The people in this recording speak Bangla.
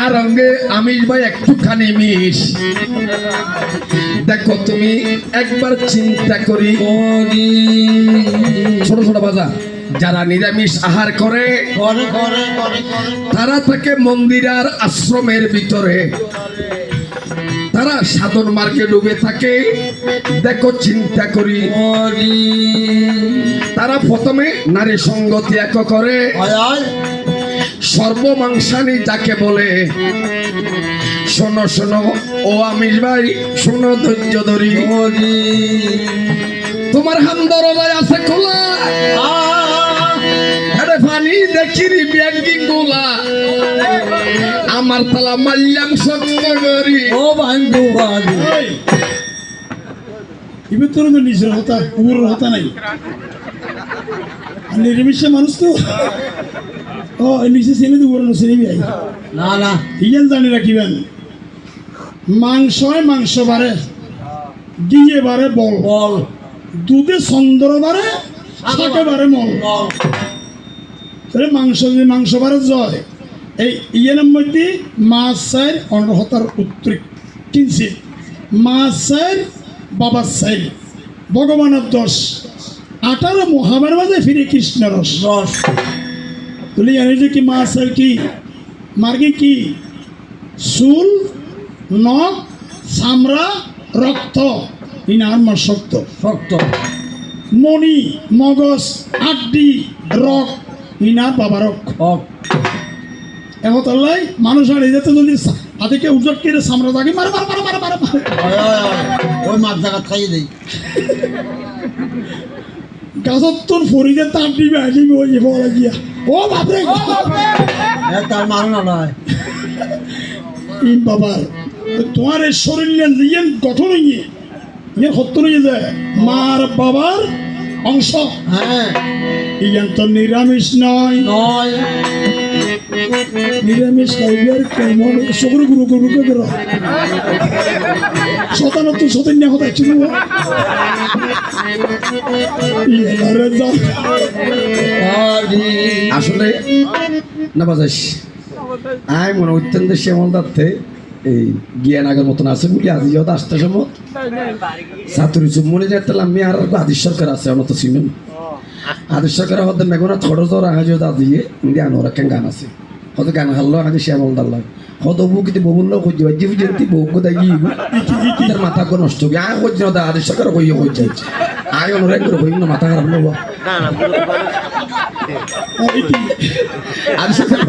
আর অঙ্গে আমিষ ভাই একটুখানি মিশ। দেখো তুমি একবার চিন্তা করি, ছোট ছোট বাজা যারা নিরামিষ আহার করে তারা থাকে মন্দির আর আশ্রমের ভিতরে, তারা সাধন মার্গে ডুবে থাকে। দেখো চিন্তা করি, তারা প্রথমে নারী সঙ্গ ত্যাগ করে, সর্বমাংসানি যাকে বলে। শোনো শোনো ও আমিষ ভাই, শোনো ধৈর্য ধরি, তোমার হাম দরজায় আছে খোলা, আরে পানি দেখিরি ব্যাংকিং গোলা, আমার তালা মাল্যাম সত্য করি। ও বান্ধু বান্ধু এবার তোর তো নিজের হতা পুরো হতা নাই, নিরামিষে মানুষ তো ও নিচে চিনি তো বড় চিনি ভাই না না ইয়েন জানি রাখিবেন। মাংস মাংস বারে, গিয়ে বারে বল বল, দুধে চন্দ্র বারে, শাকে বারে মল। মাংস যদি মাংস বারে জয়, এই ইয়ের মধ্যে মাছ চাই অনহতার উত্তর কিনছি, মাছ চাই বাবার চাই, ভগবানের দোষ, 18 মহাবার মাঝে ফিরে কৃষ্ণ রস রস তুলি জানি যে কি মাছ আর কি মার্গে কি চুল, নখ, চামড়া, রক্ত, ইনার মার শক্ত শক্ত, মণি, মগজ, আড্ডি, রক, ইনার বাবার রক। এমতাল্লাই মানুষ আর এই যেতে যদি হাতিকে উজট করে সামরা থাকে মারে মারে মারে মারে মারে ওই মাছ জায়গা খাইয়ে দেই গাছত্তর ফরিদে তার দিবে আসিবি ওই যে বলা গিয়া ও বাপরে তার মারো না নয় ই বাবার তোমার এই শরীর নিয়ে গঠন নিয়ে ইয়ে সত্য নিয়ে যায় মার বাবার অংশ। হ্যাঁ ইয়ান তো নিরামিষ নয় নয়, নিরামিষ খাইবার কেমন সকল গুরু গুরু করো শতানত শতান্য কথা ছিল আসলে না বাজাস আয় মনে অত্যন্ত শ্যামল দাঁতে এই জ্ঞান আগের মতন আছে বলি আজি যত আসতে সময় ছাত্রী চুপ মনে যাইতাম আমি আর আদিশ সরকার আছে অনত সিনেম আদিশ সরকার হতে মেঘনা ছোট ছোট আগে দাদিয়ে জ্ঞান ওরা কেন গান আছে হয়তো গান হারলো আগে শ্যামল দাল্লা হয়তো বউ কিন্তু বহুল খুঁজে পাই জিবি যেতে বউ কোথায় গিয়ে তার মাথা করে নষ্ট হবে আয় খুঁজছে না আদিশ সরকার হইয়ে হয়ে যাচ্ছে আয় অনুরাগ করে হইব না মাথা খারাপ নেবো আদিশ সরকার